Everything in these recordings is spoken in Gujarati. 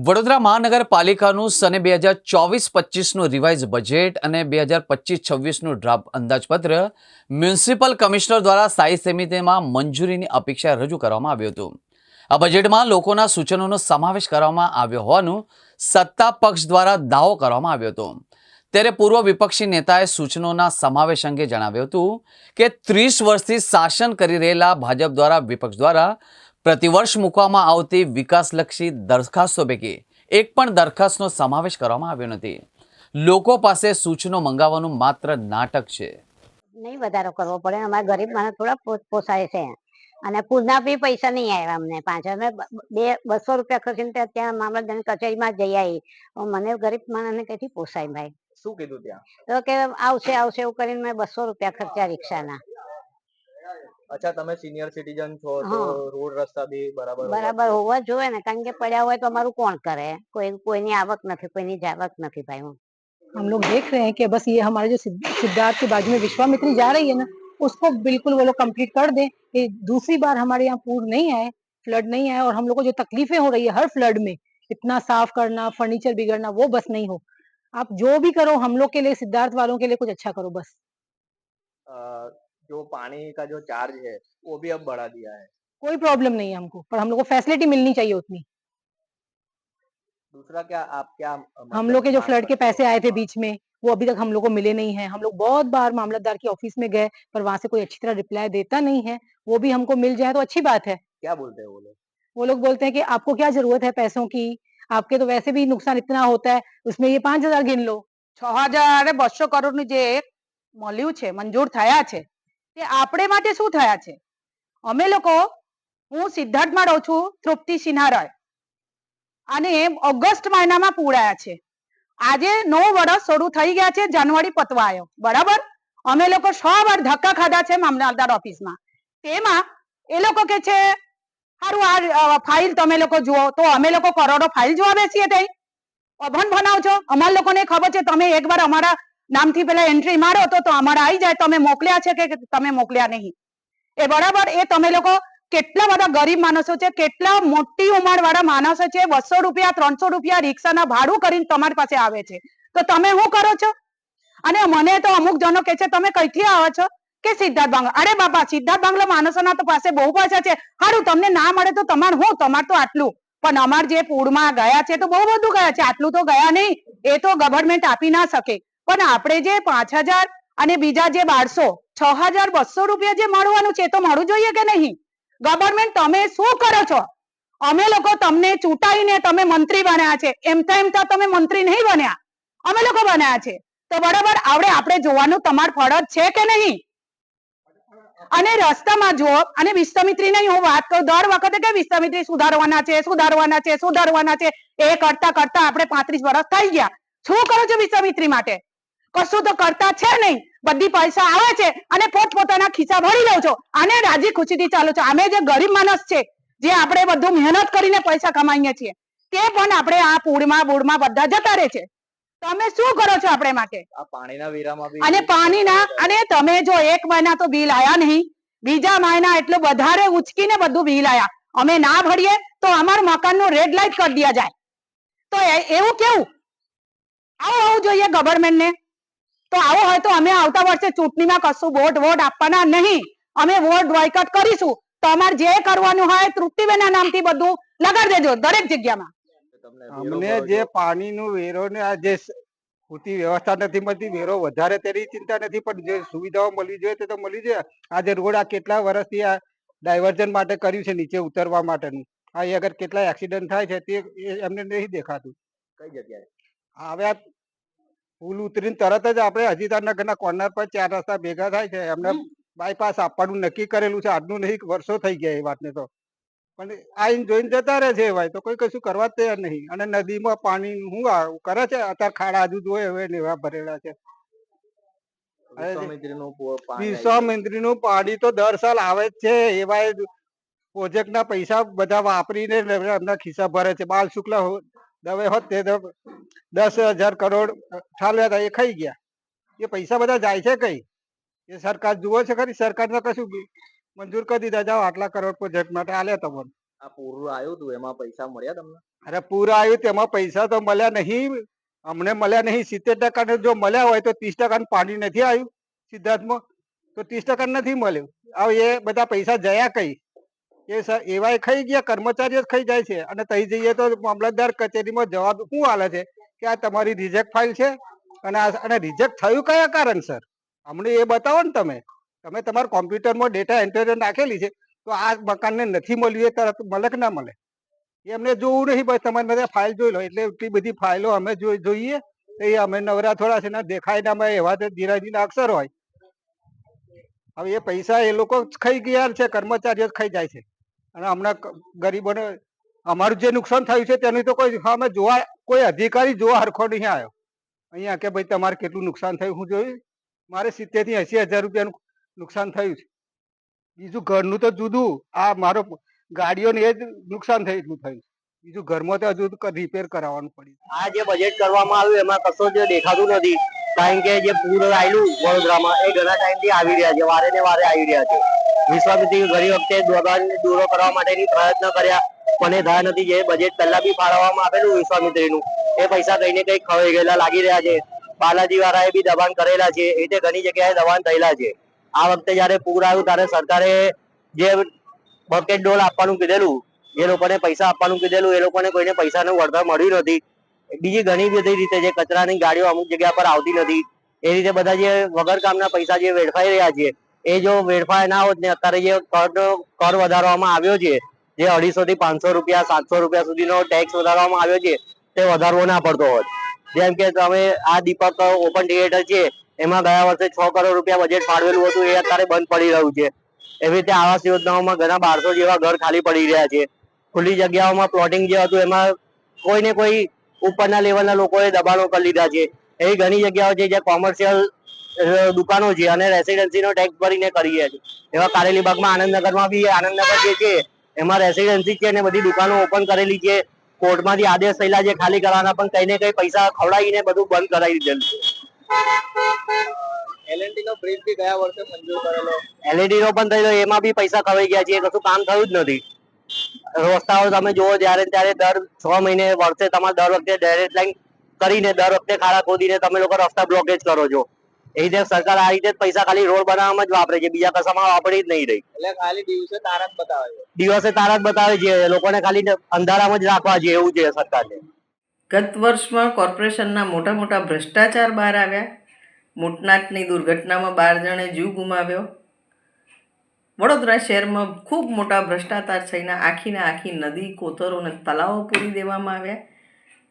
વડોદરા મહાનગરપાલિકાનું સને 2024-25નું રિવાઇઝ બજેટ અને 2025-26નું ડ્રાફ્ટ અંદાજપત્ર મ્યુનિસિપલ કમિશનર દ્વારા સ્થાયી સમિતિમાં મંજૂરીની અપેક્ષા રજૂ કરવામાં આવ્યું હતું. આ બજેટમાં લોકોના સૂચનોનો સમાવેશ કરવામાં આવ્યો હોવાનું સત્તા પક્ષ દ્વારા દાવો કરવામાં આવ્યો હતો. ત્યારે પૂર્વ વિપક્ષી નેતાએ સૂચનોના સમાવેશ અંગે જણાવ્યું હતું કે 30 વર્ષથી શાસન કરી રહેલા ભાજપ દ્વારા વિપક્ષ દ્વારા પ્રતિવર્ષ મૂકવામાં આવતી વિકાસલક્ષી દરખાસ્તો પૈકી એક પણ દરખાસ્તનો સમાવેશ કરવામાં આવ્યો નથી. લોકો પાસે સૂચનો મંગાવવાનું માત્ર નાટક છે. નહીં વધારો કરવો પડે, અમારા ગરીબ માણસ થોડા પોસાય છે. અને પૂરના બી પૈસા નહીં આવ્યા અમને. 200 રૂપિયા ખર્ચીને ત્યાં મામલતદારની કચેરીમાં જઈ આવી. મને ગરીબ માણસને કઈથી પોસાય ભાઈ? શું કીધું ત્યાં? તો કે આવશે આવશે એવું કરીને મેં 200 રૂપિયા ખર્ચ્યા રિક્ષાના. અચ્છા, તમે સિનિયર સિટીઝન છો તો રોડ રસ્તા બી બરાબર હોવા જોઈએ ને, કારણ કે પડ્યા હોય તો અમારું કોણ કરે? કોઈની આવક નથી, કોઈની જાવક નથી ભાઈ. हम लोग देख रहे हैं कि बस ये हमारे जो सिद्धार्थ के बाजू में विश्वामित्री जा रही है ना, उसको बिल्कुल वो लोग कंप्लीट कर दें कि दूसरी बार हमारे यहाँ पूर नहीं आए, फ्लड नहीं आए, और हम लोग को जो तकलीफें हो रही है हर फ्लड में, इतना साफ करना, फर्नीचर बिगड़ना, वो बस नहीं हो. आप जो भी करो हम लोग के लिए, सिद्धार्थ वालों के लिए कुछ अच्छा करो बस. जो पानी का जो चार्ज है वो भी अब बढ़ा दिया है. कोई प्रॉब्लम नहीं है हमको, पर हम लोग को फैसिलिटी मिलनी चाहिए उतनी. दूसरा क्या आप क्या हम लोग के जो फ्लड के पैसे आए थे बीच में, वो अभी तक हम लोग को मिले नहीं है. हम लोग बहुत बार मामलतदार की ऑफिस में गए, पर वहां से कोई अच्छी तरह रिप्लाई देता नहीं है. वो भी हमको मिल जाए तो अच्छी बात है. क्या बोलते हैं वो लोग? वो लोग बोलते हैं कि आपको क्या जरूरत है पैसों की, आपके तो वैसे भी नुकसान इतना होता है, उसमें ये 5000 गिन लो. 6200 કરોડનું જે મળ્યું છે, મંજૂર થયા છે, તે આપણે માટે શું થયા છે? અમે લોકો, હું સિદ્ધાર્થમાં રહું છું, તૃપ્તિ સિન્હારાય, અને ઓગસ્ટ મહિનામાં પૂરાયા છે. આજે 9 વર્ષ શરૂ થઈ ગયા છે, જાન્યુઆરી પતવા આવ્યો, બરાબર? અમે લોકો 100 વાર ધક્કા ખાધા છે મામલતદાર ઓફિસમાં. તેમાં એ લોકો કે છે સારું આ ફાઇલ તમે લોકો જુઓ, તો અમે લોકો કરોડો ફાઇલ જોવા બેસીએ તઈ અભણ બનાવ છો. અમારા લોકોને ખબર છે, તમે એકવાર અમારા નામથી પેલા એન્ટ્રી મારો તો અમારા આવી જાય, તમે મોકલ્યા છે કે તમે મોકલ્યા નહીં, એ બરાબર? એ તમે લોકો કેટલા બધા ગરીબ માણસો છે, કેટલા મોટી ઉંમર વાળા માણસો છે, 200 રૂપિયા 300 રૂપિયા રિક્ષાના ભાડું કરીને તમારી પાસે આવે છે, તો તમે શું કરો છો? અને મને તો અમુક જણો કે છે તમે કઈથી આવો છો? કે સિદ્ધાર્થ બાંગલા. અરે બાપા, સિદ્ધાર્થ બાંગલા માણસોના તો પાસે બહુ પૈસા છે. સારું, તમને ના મળે તો તમારે હું, તમારે તો આટલું, પણ અમાર જે પૂરમાં ગયા છે તો બહુ બધું ગયા છે, આટલું તો ગયા નહીં. એ તો ગવર્મેન્ટ આપી ના શકે, પણ આપણે જે 5000 અને બીજા જે 1200 6200 રૂપિયા જે મળવાનું છે, તો મળવું જોઈએ કે નહીં? ગવર્મેન્ટ તમે શું કરો છો? અમે લોકો તમને ચૂંટાઈને તમે મંત્રી બન્યા છે, એમ તો તમે મંત્રી નહીં બન્યા, અમે લોકો બન્યા છે, તો બરાબર આવડે આપણે જોવાનું તમાર ફરજ છે કે નહીં? અને રસ્તામાં જો, અને વિશ્વામિત્રીને હું વાત કરું દર વખતે કે વિશ્વામિત્રી સુધારવાના છે, સુધારવાના છે, સુધારવાના છે, એ કરતા કરતા આપણે 35 વર્ષ થઈ ગયા. શું કરો છો વિશ્વામિત્રી માટે? કશું તો કરતા છે નહીં. બધી પૈસા આવે છે અને પોતપોતાના ખિસ્સા ભરી લો છો, અને રાજી ખુશીથી ચાલો છો. અમે જે ગરીબ માણસ છે, જે આપણે બધું મહેનત કરીને પૈસા કમાઈએ છીએ, તે પણ આપણે આ પૂરમાં બુડમાં બધા જતા રહે છે. તમે શું કરો છો આપણે માટે? આ પાણીના વેરામાં બી અને પાણીના, અને તમે જો 1 મહિના તો બિલ આયા નહીં, બીજા મહિના એટલું વધારે ઉચકીને બધું બિલ આયા. અમે ના ભરીએ તો અમાર મકાનનું રેડ લાઇટ કરી દિયા જાય. તો એવું કેવું? આવું હોવું જોઈએ ગવર્મેન્ટને. તો આવો હોય તો અમે આવતા વર્ષે ચૂંટણીમાં કશું વોટ આપવાના નહીં. અમે વોટ બોયકોટ કરીશું. તમારે જે કરવાનું હોય તૃપ્તિબેનના નામથી બધું લગાડી દેજો દરેક જગ્યામાં. અમને જે પાણીનું વેરો ને આ જે પૂરતી વ્યવસ્થા નથી મળતી, વેરો વધારે તેની ચિંતા નથી, પણ જે સુવિધાઓ મળવી જોઈએ તે તો મળી જોઈએ. આજે રોડ આ કેટલા વર્ષથી આ ડાયવર્ઝન માટે કર્યું છે, નીચે ઉતરવા માટેનું. આ અગર કેટલા એક્સિડન્ટ થાય છે તે એમને નહીં દેખાતું. કઈ જગ્યાએ? હવે આ પુલ ઉતરીને તરત જ આપણે અજીતાનગરના કોર્નર પર 4 રસ્તા ભેગા થાય છે, એમને બાયપાસ આપવાનું નક્કી કરેલું છે. આજનું નહીં, વર્ષો થઈ ગયા એ વાતને તો, પણ આઈને જોઈને જતા રહે છે ભાઈ, તો કોઈ કશું કરવા જ તૈયાર નહીં. અને નદીમાં paણી શું કરે છે અત્યારે? ખાડા હજુ જોયે હવે એવા ભરેલા છે. વિશ્વામિત્રીનું પાણી તો દર સાલ આવે જ છે. એવા પ્રોજેક્ટ ના પૈસા બધા વાપરીને એમના ખિસ્સા ભરે છે. બાલ શુક્લા દવે હોત તે 10,000 કરોડ ઠાલ્યા હતા, એ ખાઈ ગયા. એ પૈસા બધા જાય છે કઈ? એ સરકાર જુઓ છે ખરી? સરકારને કશું મંજૂર કરી દીધા, જાઓ આટલા કરોડ પ્રોજેક્ટ માટે આલ્યા તમને. આ પૂરું આવ્યું હતું એમાં પૈસા મળ્યા તમને? અરે પૂરા આવ્યું તેમાં પૈસા તો મળ્યા નહીં, અમને મળ્યા નહીં. 70% જો મળ્યા હોય તો 30% પાણી નથી આવ્યું સિદ્ધાર્થમાં, તો 30% નથી મળ્યું. હવે એ બધા પૈસા જયા કઈ? એ એવા ખાઈ ગયા, કર્મચારીઓ જ ખાઈ જાય છે. અને તઈ જઈએ તો મામલતદાર કચેરીમાં જવાબ શું આલે છે કે આ તમારી રિજેક્ટ ફાઇલ છે, અને રિજેક્ટ થયું કયા કારણસર અમને એ બતાવો ને. તમે તમારા કોમ્પ્યુટરમાં ડેટા એન્ટ્રી નાખેલી છે, તો આ મકાનને નથી મળ્યું એ તરત મળે કે ના મળે એ અમને જોવું નહીં. બસ તમારે બધા ફાઇલ જોઈ લો. એટલે એટલી બધી ફાઇલો અમે જોઈએ તો એ અમે નવરા થોડા છે ને, દેખાય ના અમે એવા તો ધીરાજીના અક્ષર હોય. હવે એ પૈસા એ લોકો ખાઈ ગયા છે, કર્મચારીઓ જ ખાઈ જાય છે. અને હમણાં ગરીબોને અમારું જે નુકસાન થયું છે તેનું તો કોઈ અમે જોવા, કોઈ અધિકારી જોવા હરખો નહીં આવ્યો અહીંયા કે ભાઈ તમારે કેટલું નુકસાન થયું. હું જોયું મારે 70,000 થી 80,000 રૂપિયાનું નુકસાન થયું છે. બીજું ઘરનું તો જુદું, આ મારો ગાડીઓને એ જ નુકસાન થયું એટલું થયું. બીજું ઘરમાં તો હજુ રિપેર કરાવવાનું પડ્યું. આ જે બજેટ કરવામાં આવ્યું એમાં કશો જ દેખાતું નથી, કારણ કે જે પૂર આવેલું વડોદરામાં એ ઘણા ટાઈમથી આવી રહ્યા છે, વારે ને વારે આવી રહ્યા છે. વિશ્વામિત્રી ઘણી વખતે દોરડાને દૂરો કરવા માટેની પ્રયત્ન કર્યા પણ એ થયા નથી. જે બજેટ પહેલા બી ફાળવવામાં આવેલું વિશ્વામિત્રીનું એ પૈસા કઈ ને કઈ ખવાઈ ગયેલા લાગી રહ્યા છે. બાલાજી વાળાએ બી દબાણ કરેલા છે, એ રીતે ઘણી જગ્યાએ દબાણ થયેલા છે. આ વખતે જયારે પૂર આવ્યું ત્યારે સરકારે જે બકેટ ડોલ આપવાનું કીધેલું, જે લોકોને પૈસા આપવાનું કીધેલું, એ લોકોને કોઈને પૈસાનું વળતર મળ્યું નથી. બીજી ઘણી બધી રીતે જે કચરાની ગાડીઓ અમુક જગ્યા પર આવતી નથી, એ રીતે બધા જે વગર કામના પૈસા જે વેડફાઈ રહ્યા છે, એ જો વેડફાય ના હોત ને અત્યારે જે કર વધારવામાં આવ્યો છે, જે 250 થી 500 રૂપિયા 700 રૂપિયા સુધીનો ટેક્સ વધારવામાં આવ્યો છે, તે વધારવો ના પડતો હોત. જેમ કે તમે આ દીપક ઓપન થિયેટર છે, એમાં ગયા વર્ષે 6 કરોડ રૂપિયા બજેટ ફાળવેલું હતું, એ અત્યારે બંધ પડી રહ્યું છે. એવી રીતે આવાસ યોજનાઓમાં ઘણા 1200 જેવા ઘર ખાલી પડી રહ્યા છે. ખુલ્લી જગ્યાઓમાં પ્લોટિંગ જે હતું એમાં કોઈ ને કોઈ ઉપરના લેવલના લોકોએ દબાણો કરી લીધા છે. એવી ઘણી જગ્યાઓ છે જ્યાં કોમર્શિયલ દુકાનો છે અને રેસિડેન્સીનો ટેક્સ ભરીને કરીએ છે. એવા કારેલીબાગમાં આનંદનગરમાં બી આનંદનગર જે છે એમાં રેસિડેન્સી છે અને બધી દુકાનો ઓપન કરેલી છે. કોર્ટમાંથી આદેશ થયેલા છે ખાલી કરવાના, પણ કઈ ને કઈ પૈસા ખવડાવીને બધું બંધ કરાવી દીધેલું છે. L&T નો બ્રિજ બી ગયા વર્ષે મંજૂર કરેલો, LED નો પણ થયેલો, એમાં બી પૈસા ખવાઈ ગયા છે, એ કશું કામ થયું જ નથી. રસ્તાઓ તમે જુઓ ત્યારે ત્યારે દર 6 મહિને વર્ષે તમારે દર વખતે ડેરેટ લાઈન કરીને દર વખતે ખાડા ખોદીને તમે લોકો રસ્તા બ્લોકેજ કરો છો. એ રીતે સરકાર આ રીતે પૈસા ખાલી રોડ બનાવવામાં જ વાપરે છે, બીજા કશામાં વાપરી જ નહીં રહી. એટલે ખાલી દિવસે તારા જ બતાવે છે. દિવસે તારા જ બતાવે છે, લોકોને ખાલી અંધારામાં જ રાખવા છે એવું છે સરકારને. ગત વર્ષમાં કોર્પોરેશનના મોટા મોટા ભ્રષ્ટાચાર બહાર આવ્યા. મોટનાટની દુર્ઘટનામાં 12 જણે જીવ ગુમાવ્યો. વડોદરા શહેરમાં ખૂબ મોટા ભ્રષ્ટાચાર થઈને આખી નદી, કોતરો અને તળાવો પૂરી દેવામાં આવ્યા,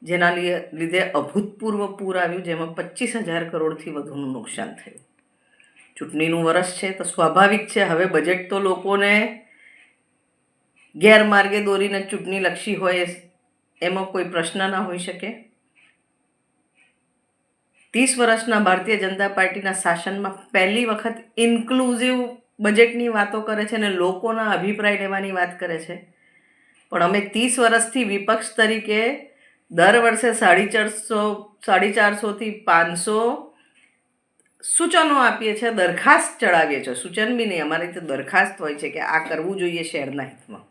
જેના લીધે અભૂતપૂર્વ પૂર આવ્યું, જેમાં 25,000 કરોડથી વધુનું નુકસાન થયું. ચૂંટણીનું વર્ષ છે તો સ્વાભાવિક છે હવે બજેટ તો લોકોને ગેરમાર્ગે દોરીને ચૂંટણીલક્ષી હોય એમાં કોઈ પ્રશ્ન ના હોઈ શકે. 30 વર્ષના ભારતીય જનતા પાર્ટીના શાસનમાં પહેલી વખત ઇન્ક્લુઝિવ બજેટની વાતો કરે છે અને લોકોના અભિપ્રાય લેવાની વાત કરે છે. પણ અમે 30 વર્ષથી વિપક્ષ તરીકે દર વર્ષે 450 થી 500 સૂચનો આપીએ છીએ, દરખાસ્ત ચડાવીએ છીએ. સૂચન બી નહીં, અમારી તો દરખાસ્ત હોય છે કે આ કરવું જોઈએ શહેરના હિતમાં.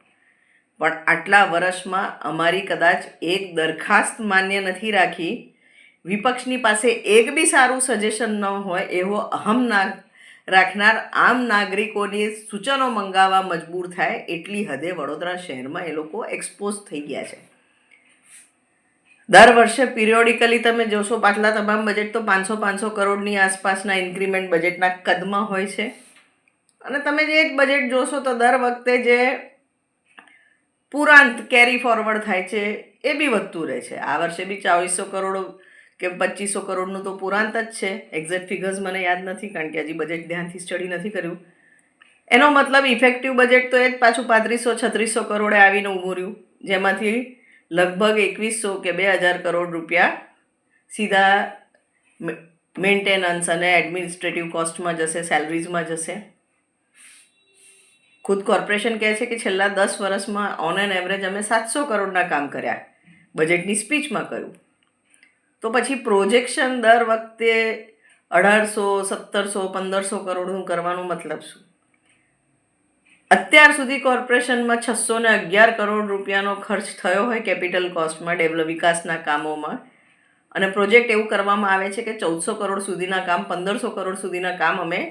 પણ આટલા વર્ષમાં અમારી કદાચ એક દરખાસ્ત માન્ય નથી રાખી. વિપક્ષની પાસે એક બી સારું સજેશન ન હોય એવો અહમ રાખનાર આમ નાગરિકોની સૂચનો મંગાવવા મજબૂર થાય એટલી હદે વડોદરા શહેરમાં એ લોકો એક્સપોઝ થઈ ગયા છે. દર વર્ષે પિરિયોડિકલી તમે જોશો પાછલા તમામ બજેટ તો 500 કરોડની આસપાસના ઇન્ક્રીમેન્ટ બજેટના કદમાં હોય છે. અને તમે જે એક બજેટ જોશો તો દર વખતે જે પુરાંત કેરી ફોરવર્ડ થાય છે એ બી વધતું રહે છે. આ વર્ષે બી 2400 કરોડ કે 2500 કરોડનું તો પુરાંત જ છે. એક્ઝેક્ટ ફિગર્સ મને યાદ નથી કારણ કે હજી બજેટ ધ્યાનથી સ્ટડી નથી કર્યું. એનો મતલબ ઇફેક્ટિવ બજેટ તો એ જ પાછું 3500-3600 કરોડે આવીને ઊભું રહ્યું, જેમાંથી લગભગ 2100 કે 2000 કરોડ રૂપિયા સીધા મેન્ટેનન્સ અને એડમિનિસ્ટ્રેટિવ કોસ્ટમાં જશે, સેલરીઝમાં જશે. ખુદ કોર્પોરેશન કહે છે કે છેલ્લા 10 વર્ષમાં ઓન એન એવરેજ અમે 700 કરોડના કામ કર્યા, બજેટની સ્પીચમાં કહ્યું. તો પછી પ્રોજેક્શન દર વખતે 1800, 1700, 1500 કરોડનું કરવાનો મતલબ શું? અત્યાર સુધી કોર્પોરેશનમાં 611 કરોડ રૂપિયાનો ખર્ચ થયો હોય કેપિટલ કોસ્ટમાં વિકાસના કામોમાં, અને પ્રોજેક્ટ એવું કરવામાં આવે છે કે 1400 કરોડ સુધીના કામ, 1500 કરોડ સુધીના કામ અમે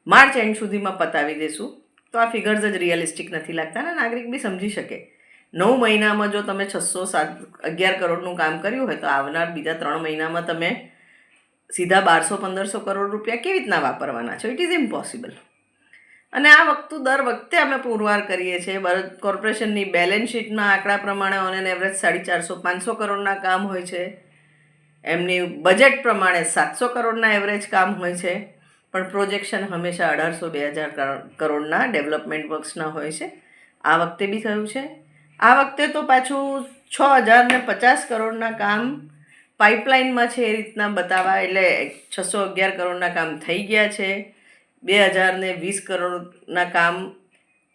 માર્ચ એન્ડ સુધીમાં પતાવી દઈશું. તો આ ફિગર્સ જ રિયલિસ્ટિક નથી લાગતા અને નાગરિક બી સમજી શકે. 9 મહિનામાં જો તમે 611 કરોડનું કામ કર્યું હોય તો આવનાર બીજા 3 મહિનામાં તમે સીધા 1200-1500 કરોડ રૂપિયા કેવી રીતના વાપરવાના છો? It is impossible. અને આ દર વખતે અમે પુરવાર કરીએ છીએ. કોર્પોરેશનની બેલેન્સ શીટના આંકડા પ્રમાણે ઓન એન એવરેજ 450-500 કરોડના કામ હોય છે. એમની બજેટ પ્રમાણે 700 કરોડના એવરેજ કામ હોય છે, પણ પ્રોજેક્શન હંમેશા 1800-2000 કરોડના ડેવલપમેન્ટ વર્ક્સના હોય છે. આ વખતે બી થયું છે. આ વખતે તો પાછું 6050 કરોડના કામ પાઇપલાઇનમાં છે એ રીતના બતાવવા, એટલે 611 કરોડના કામ થઈ ગયા છે, 2020 કરોડના કામ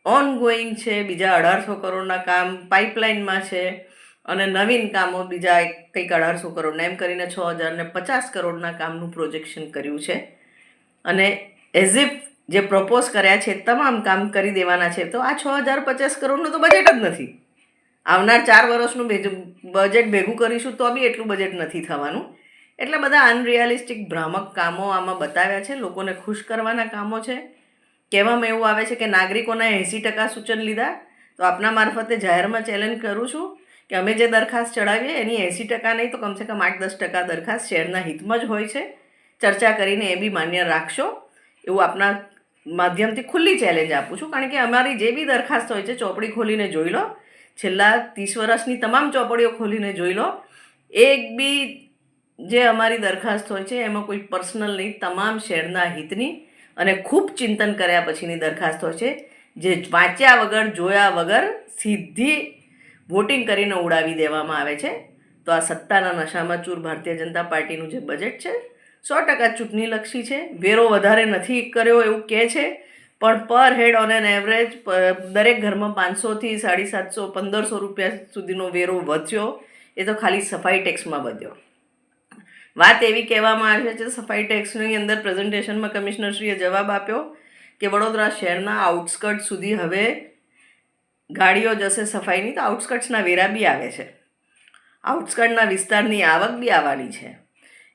ઓનગોઈંગ છે, બીજા 1800 કરોડના કામ પાઇપલાઇનમાં છે, અને નવીન કામો બીજા કંઈક 1800 કરોડના, એમ કરીને 6050 કરોડના કામનું પ્રોજેક્શન કર્યું છે. અને એઝ ઇફ જે પ્રપોઝ કર્યા છે તમામ કામ કરી દેવાના છે, તો આ 6050 કરોડનું તો બજેટ જ નથી. આવનાર 4 વર્ષનું બજેટ ભેગું કરીશું તો બી એટલું બજેટ નથી થવાનું. એટલે બધા અનરિયાલિસ્ટિક ભ્રામક કામો આમાં બતાવ્યા છે. લોકોને ખુશ કરવાના કામો છે. કહેવામાં એવું આવે છે કે નાગરિકોના 80% સૂચન લીધા. તો આપના મારફતે જાહેરમાં ચેલેન્જ કરું છું કે અમે જે દરખાસ્ત ચડાવીએ એની 80% નહીં તો કમસે કમ 8-10% દરખાસ્ત શહેરના હિતમાં જ હોય છે. ચર્ચા કરીને એ બી માન્ય રાખશો એવું આપના માધ્યમથી ખુલ્લી ચેલેન્જ આપું છું. કારણ કે અમારી જે બી દરખાસ્ત હોય છે ચોપડી ખોલીને જોઈ લો, છેલ્લા 30 વર્ષની તમામ ચોપડીઓ ખોલીને જોઈ લો. એક બી જે અમારી દરખાસ્ત હોય છે એમાં કોઈ પર્સનલ નહીં, તમામ શહેરના હિતની અને ખૂબ ચિંતન કર્યા પછીની દરખાસ્ત હોય છે, જે વાંચ્યા વગર જોયા વગર સીધી વોટિંગ કરીને ઉડાવી દેવામાં આવે છે. તો આ સત્તાના નશામાં ચૂર ભારતીય જનતા પાર્ટીનું જે બજેટ છે 100% ચૂંટણીલક્ષી છે. વેરો વધારે નથી કર્યો એવું કહે છે, પણ પર હેડ ઓન એન એવરેજ દરેક ઘરમાં 500થી 750, 1500 રૂપિયા સુધીનો વેરો વધ્યો. એ તો ખાલી સફાઈ ટેક્સમાં વધ્યો. વાત એવી કહેવામાં આવે છે સફાઈ ટેક્સની અંદર પ્રેઝન્ટેશનમાં કમિશનરશ્રીએ જવાબ આપ્યો કે વડોદરા શહેરના આઉટસ્કર્ટ સુધી હવે ગાડીઓ જશે સફાઈની, તો આઉટસ્કર્ટ્સના વેરા બી આવે છે, આઉટસ્કર્ટના વિસ્તારની આવક બી આવવાની છે.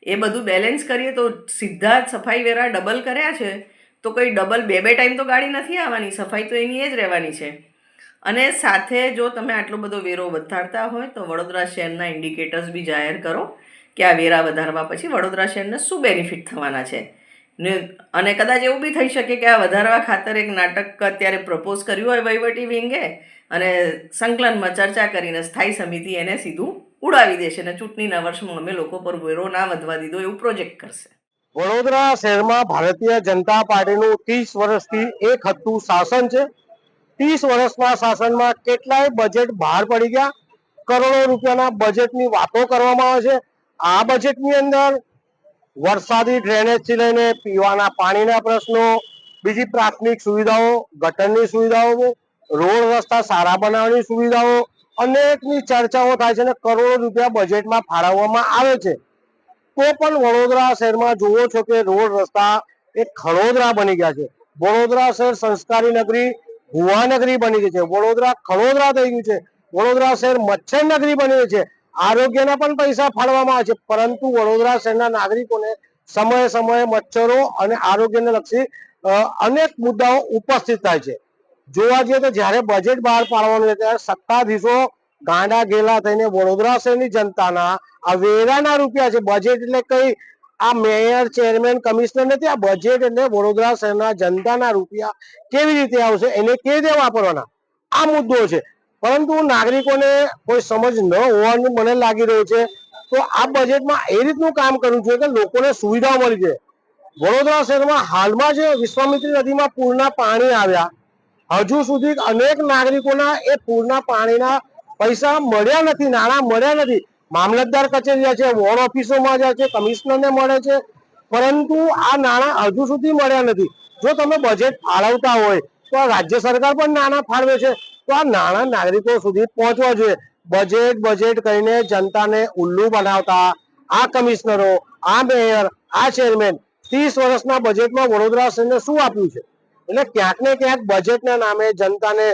એ બધું બેલેન્સ કરીએ તો સીધા સફાઈ વેરા ડબલ કર્યા છે, તો કોઈ ડબલ બે ટાઈમ તો ગાડી નથી આવવાની, સફાઈ તો એની એ જ રહેવાની છે. અને સાથે જો તમે આટલો બધો વેરો વધારતા હોય તો વડોદરા શહેરના ઇન્ડિકેટર્સ બી જાહેર કરો કે આ વેરા વધારવા પછી વડોદરા શહેરને શું બેનિફિટ થવાના છે. ને અને કદાચ એવું બી થઈ શકે કે આ વધારવા ખાતર એક નાટક અત્યારે પ્રપોઝ કર્યું હોય વહીવટી વિંગે, અને સંકલનમાં ચર્ચા કરીને સ્થાયી સમિતિ એને સીધું ઉડાવી દેશે અને ચૂંટણીના વર્ષમાં અમે લોકો પર વેરો ના વધવા દીધો એવું પ્રોજેક્ટ કરશે. વડોદરા શહેરમાં ભારતીય જનતા પાર્ટીનું 30 વર્ષથી એક હતું શાસન છે. 30 વર્ષના શાસનમાં કેટલાય બજેટ બહાર પડી ગયા, કરોડો રૂપિયાના બજેટની વાતો કરવામાં આવે છે. આ બજેટની અંદર વરસાદી ડ્રેનેજથી લઈને પીવાના પાણીના પ્રશ્નો, બીજી પ્રાથમિક સુવિધાઓ, ગટરની સુવિધાઓ, રોડ રસ્તા સારા બનાવવાની સુવિધાઓ, અનેકની ચર્ચાઓ થાય છે અને કરોડો રૂપિયા બજેટમાં ફાળવવામાં આવે છે. તો પણ વડોદરા શહેરમાં જુઓ છો કે રોડ રસ્તા એક ખડોદરા બની ગયા છે. વડોદરા શહેર સંસ્કારી નગરી ભુવા નગરી બની ગઈ છે. વડોદરા ખડોદરા થઈ ગયું છે. વડોદરા શહેર મચ્છર નગરી બની ગઈ છે. આરોગ્યના પણ પૈસા ફાળવવામાં આવે છે, પરંતુ વડોદરા શહેરના નાગરિકોને સમયે સમયે મચ્છરો અને આરોગ્યને લક્ષી અનેક મુદ્દાઓ ઉપસ્થિત થાય છે. જોવા જઈએ તો જ્યારે બજેટ બહાર પાડવાનું છે ત્યારે સત્તાધીશો ગાંડા ગેલા થઈને વડોદરા શહેરની જનતાના આ વેરાના રૂપિયા છે. બજેટ એટલે કઈ આ મેયર, ચેરમેન, કમિશનર નથી. આ બજેટ એટલે વડોદરા શહેરના જનતાના રૂપિયા કેવી રીતે આવશે, એને કેવી રીતે વાપરવાના, આ મુદ્દો છે. પરંતુ નાગરિકોને કોઈ સમજ ન હોવાનું મને લાગી રહ્યું છે. તો આ બજેટમાં એ રીતનું કામ કરવું જોઈએ કે લોકોને સુવિધાઓ મળી જાય. વડોદરા શહેરમાં હાલમાં જે વિશ્વામિત્રી નદીમાં પૂરના પાણી આવ્યા, હજુ સુધી અનેક નાગરિકોના એ પૂરના પાણીના પૈસા મળ્યા નથી, નાણાં મળ્યા નથી. મામલતદાર કચેરી જાય છે, વોર્ડ ઓફિસોમાં જાય છે, કમિશનરને મળે છે, પરંતુ આ નાણાં હજુ સુધી મળ્યા નથી. જો તમે બજેટ ફાળવતા હોય તો આ રાજ્ય સરકાર પણ નાણાં ફાળવે છે, તો આ નાણાં નાગરિકો સુધી પહોંચવા જોઈએ. બજેટ કહીને જનતાને ઉલ્લુ બનાવતા આ કમિશનરો, આ મેયર, આ ચેરમેન 30 વર્ષના બજેટમાં વડોદરા શહેરને શું આપ્યું છે? એટલે ક્યાંક ને ક્યાંક બજેટના નામે જનતાને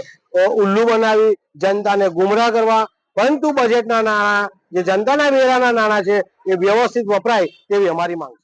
ઉલ્લુ બનાવી, જનતાને ગુમરાહ કરવા, પરંતુ બજેટના નાણાં જે જનતાના વેરાના નાણાં છે એ વ્યવસ્થિત વપરાય તેવી અમારી માંગ છે.